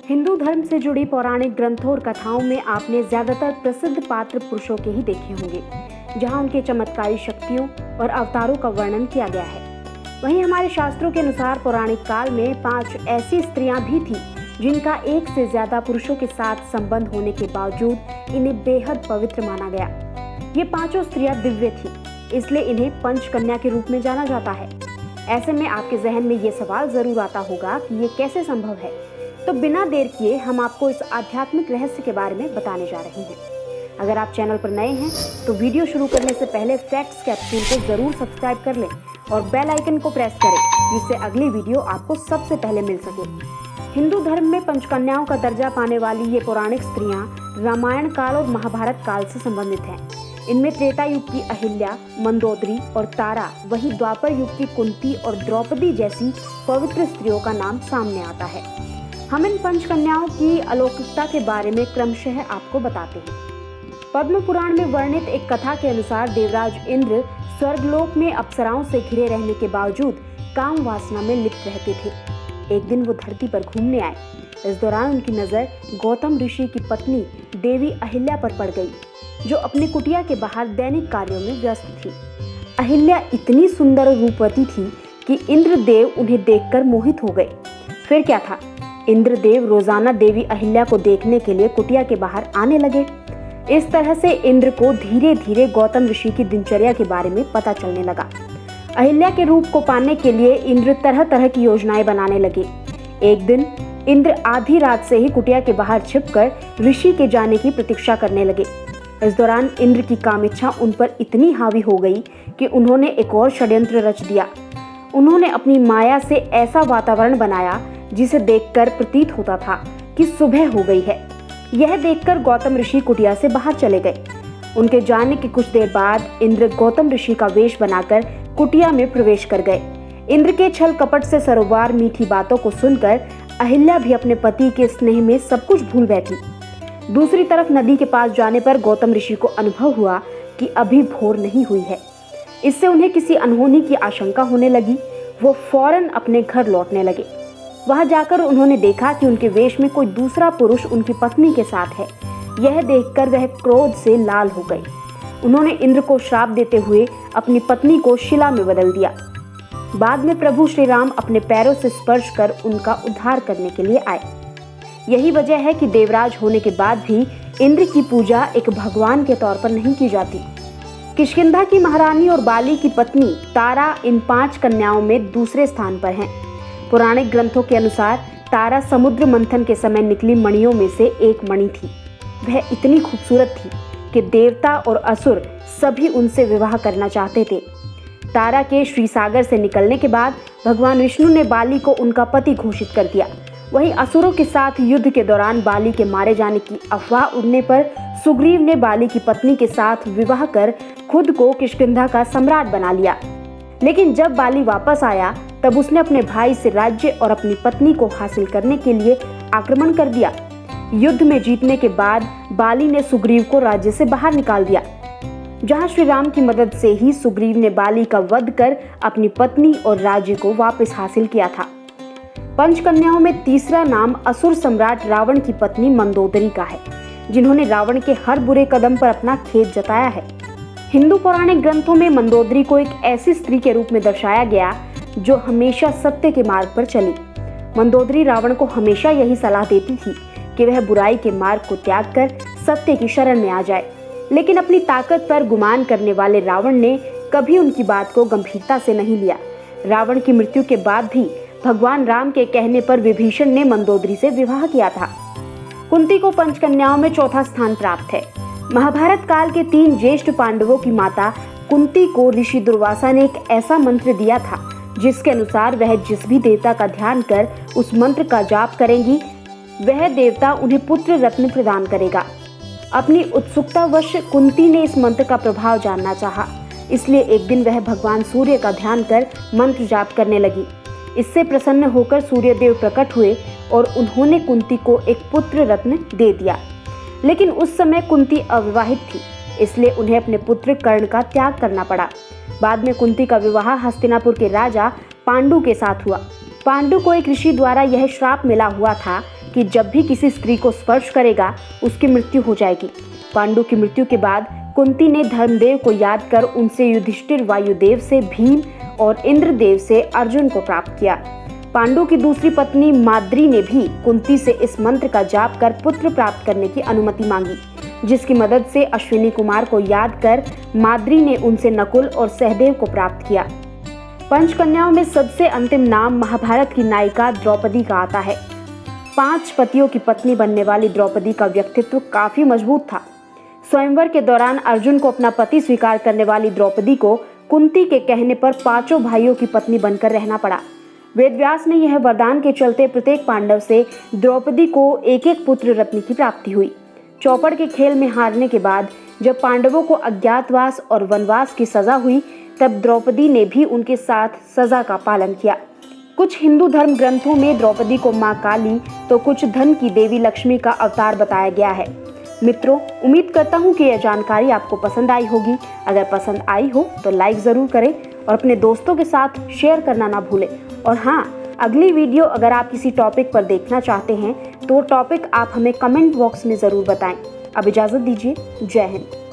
हिंदू धर्म से जुड़ी पौराणिक ग्रंथों और कथाओं में आपने ज्यादातर प्रसिद्ध पात्र पुरुषों के ही देखे होंगे, जहां उनके चमत्कारी शक्तियों और अवतारों का वर्णन किया गया है। वहीं हमारे शास्त्रों के अनुसार पौराणिक काल में 5 ऐसी स्त्रियां भी थीं जिनका एक से ज्यादा पुरुषों के साथ संबंध होने के बावजूद इन्हें बेहद पवित्र माना गया। ये 5 स्त्रियां दिव्य थीं, इसलिए इन्हें पंचकन्या के रूप में जाना जाता है। ऐसे में आपके जहन में ये सवाल जरूर आता होगा कि ये कैसे संभव है। तो बिना देर किए हम आपको इस आध्यात्मिक रहस्य के बारे में बताने जा रहे हैं। अगर आप चैनल पर नए हैं तो वीडियो शुरू करने से पहले फैक्ट्स कैप्सूल को जरूर सब्सक्राइब कर लें और बेल आइकन को प्रेस करें, जिससे अगली वीडियो आपको सबसे पहले मिल सके। हिंदू धर्म में पंचकन्याओं का दर्जा पाने वाली ये पौराणिक स्त्रियां रामायण काल और महाभारत काल से संबंधित हैं। इनमें त्रेता युग की अहिल्या, मंदोदरी और तारा, वहीं द्वापर युग की कुंती और द्रौपदी जैसी पवित्र स्त्रियों का नाम सामने आता है। हम इन पंचकन्याओं की अलौकिकता के बारे में क्रमशः आपको बताते हैं। पद्म पुराण में वर्णित एक कथा के अनुसार देवराज इंद्र स्वर्गलोक में अप्सराओं से घिरे रहने के बावजूद काम वासना में लिप्त रहते थे। एक दिन वो धरती पर घूमने आए। इस दौरान उनकी नजर गौतम ऋषि की पत्नी देवी अहिल्या पर पड़ गई, जो अपनी कुटिया के बाहर दैनिक कार्यों में व्यस्त थी। अहिल्या इतनी सुंदर और रूपवती थी कि इंद्रदेव उन्हें देखकर मोहित हो गए। फिर क्या था, इंद्रदेव रोजाना देवी अहिल्या को देखने के लिए कुटिया के बाहर आने लगे। इस तरह से इंद्र को धीरे धीरे गौतम ऋषि की दिनचर्या के बारे में पता चलने लगा। अहिल्या के रूप को पाने के लिए इंद्र तरह तरह की योजनाएं बनाने लगे। एक दिन इंद्र आधी रात से ही कुटिया के बाहर छिपकर ऋषि के जाने की प्रतीक्षा करने लगे। इस दौरान इंद्र की कामिच्छा उन पर इतनी हावी हो गई कि उन्होंने एक और षड्यंत्र रच दिया। उन्होंने अपनी माया से ऐसा वातावरण बनाया जिसे देखकर प्रतीत होता था कि सुबह हो गई है। यह देखकर गौतम ऋषि कुटिया से बाहर चले गए। उनके जाने के कुछ देर बाद इंद्र गौतम ऋषि का वेश बनाकर कुटिया में प्रवेश कर गए। इंद्र के छल कपट से सरोवार मीठी बातों को सुनकर अहिल्या भी अपने पति के स्नेह में सब कुछ भूल बैठी। दूसरी तरफ नदी के पास जाने पर गौतम ऋषि को अनुभव हुआ कि अभी भोर नहीं हुई है। इससे उन्हें किसी अनहोनी की आशंका होने लगी। वो फौरन अपने घर लौटने लगे। वहां जाकर उन्होंने देखा कि उनके वेश में कोई दूसरा पुरुष उनकी पत्नी के साथ है। यह देखकर वह क्रोध से लाल हो गए। उन्होंने इंद्र को श्राप देते हुए अपनी पत्नी को शिला में बदल दिया। बाद में प्रभु श्री राम अपने पैरों से स्पर्श कर उनका उद्धार करने के लिए आए। यही वजह है कि देवराज होने के बाद भी इंद्र की पूजा एक भगवान के तौर पर नहीं की जाती। किष्किंधा की महारानी और बाली की पत्नी तारा इन 5 कन्याओं में दूसरे स्थान पर हैं। पौराणिक ग्रंथों के अनुसार तारा समुद्र मंथन के समय निकली मणियों में से एक मणि थी। वह इतनी खूबसूरत थी कि देवता और असुर सभी उनसे विवाह करना चाहते थे। तारा के श्रीसागर से निकलने के बाद भगवान विष्णु ने बाली को उनका पति घोषित कर दिया। वहीं असुरों के साथ युद्ध के दौरान बाली के मारे जाने की अफवाह उड़ने पर सुग्रीव ने बाली की पत्नी के साथ विवाह कर खुद को किष्किंधा का सम्राट बना लिया। लेकिन जब बाली वापस आया तब उसने अपने भाई से राज्य और अपनी पत्नी को हासिल करने के लिए आक्रमण कर दिया। युद्ध में जीतने के बाद बाली ने सुग्रीव को राज्य से बाहर निकाल दिया। जहां श्री राम की मदद से ही सुग्रीव ने बाली का वध कर अपनी पत्नी और राज्य को वापस हासिल किया था। पंचकन्याओं में तीसरा नाम असुर सम्राट रावण की पत्नी मंदोदरी का है, जिन्होंने रावण के हर बुरे कदम पर अपना खेद जताया है। हिंदू पौराणिक ग्रंथों में मंदोदरी को एक ऐसी स्त्री के रूप में दर्शाया गया जो हमेशा सत्य के मार्ग पर चली। मंदोदरी रावण को हमेशा यही सलाह देती थी कि वह बुराई के मार्ग को त्याग कर सत्य की शरण में आ जाए। लेकिन अपनी ताकत पर गुमान करने वाले रावण ने कभी उनकी बात को गंभीरता से नहीं लिया। रावण की मृत्यु के बाद भी भगवान राम के कहने पर विभीषण ने मंदोदरी से विवाह किया था। कुंती को पंचकन्याओं में चौथा स्थान प्राप्त है। महाभारत काल के 3 ज्येष्ठ पांडवों की माता कुंती को ऋषि दुर्वासा ने एक ऐसा मंत्र दिया था जिसके अनुसार वह जिस भी देवता का ध्यान कर उस मंत्र का जाप करेंगी, वह देवता उन्हें पुत्र रत्न प्रदान करेगा। अपनी उत्सुकतावश कुंती ने इस मंत्र का प्रभाव जानना चाहा, इसलिए एक दिन वह भगवान सूर्य का ध्यान कर मंत्र जाप करने लगी। इससे प्रसन्न होकर सूर्यदेव प्रकट हुए और उन्होंने कुंती को एक पुत्र रत्न दे दिया। लेकिन उस समय कुंती अविवाहित थी, इसलिए उन्हें अपने पुत्र कर्ण का त्याग करना पड़ा। बाद में कुंती का विवाह हस्तिनापुर के राजा पांडु के साथ हुआ। पांडु को एक ऋषि द्वारा यह श्राप मिला हुआ था कि जब भी किसी स्त्री को स्पर्श करेगा उसकी मृत्यु हो जाएगी। पांडु की मृत्यु के बाद कुंती ने धर्मदेव को याद कर उनसे युधिष्ठिर वायुदेव से भीम और इंद्रदेव से अर्जुन को प्राप्त किया। पांडु की दूसरी पत्नी माद्री ने भी कुंती से इस मंत्र का जाप कर पुत्र प्राप्त करने की अनुमति मांगी, जिसकी मदद से अश्विनी कुमार को याद कर माद्री ने उनसे नकुल और सहदेव को प्राप्त किया। पंचकन्याओं में सबसे अंतिम नाम महाभारत की नायिका द्रौपदी का आता है। 5 पतियों की पत्नी बनने वाली द्रौपदी का व्यक्तित्व काफी मजबूत था। स्वयंवर के दौरान अर्जुन को अपना पति स्वीकार करने वाली द्रौपदी को कुंती के कहने पर 5 भाइयों की पत्नी बनकर रहना पड़ा। वेदव्यास ने यह वरदान के चलते प्रत्येक पांडव से द्रौपदी को एक एक पुत्र रत्न की प्राप्ति हुई। चौपड़ के खेल में हारने के बाद जब पांडवों को अज्ञातवास और वनवास की सजा हुई, तब द्रौपदी ने भी उनके साथ सजा का पालन किया। कुछ हिंदू धर्म ग्रंथों में द्रौपदी को मां काली तो कुछ धन की देवी लक्ष्मी का अवतार बताया गया है। मित्रों, उम्मीद करता हूँ कि यह जानकारी आपको पसंद आई होगी। अगर पसंद आई हो तो लाइक ज़रूर करें और अपने दोस्तों के साथ शेयर करना ना भूलें। और हाँ, अगली वीडियो अगर आप किसी टॉपिक पर देखना चाहते हैं तो टॉपिक आप हमें कमेंट बॉक्स में ज़रूर बताएं। अब इजाज़त दीजिए। जय हिंद।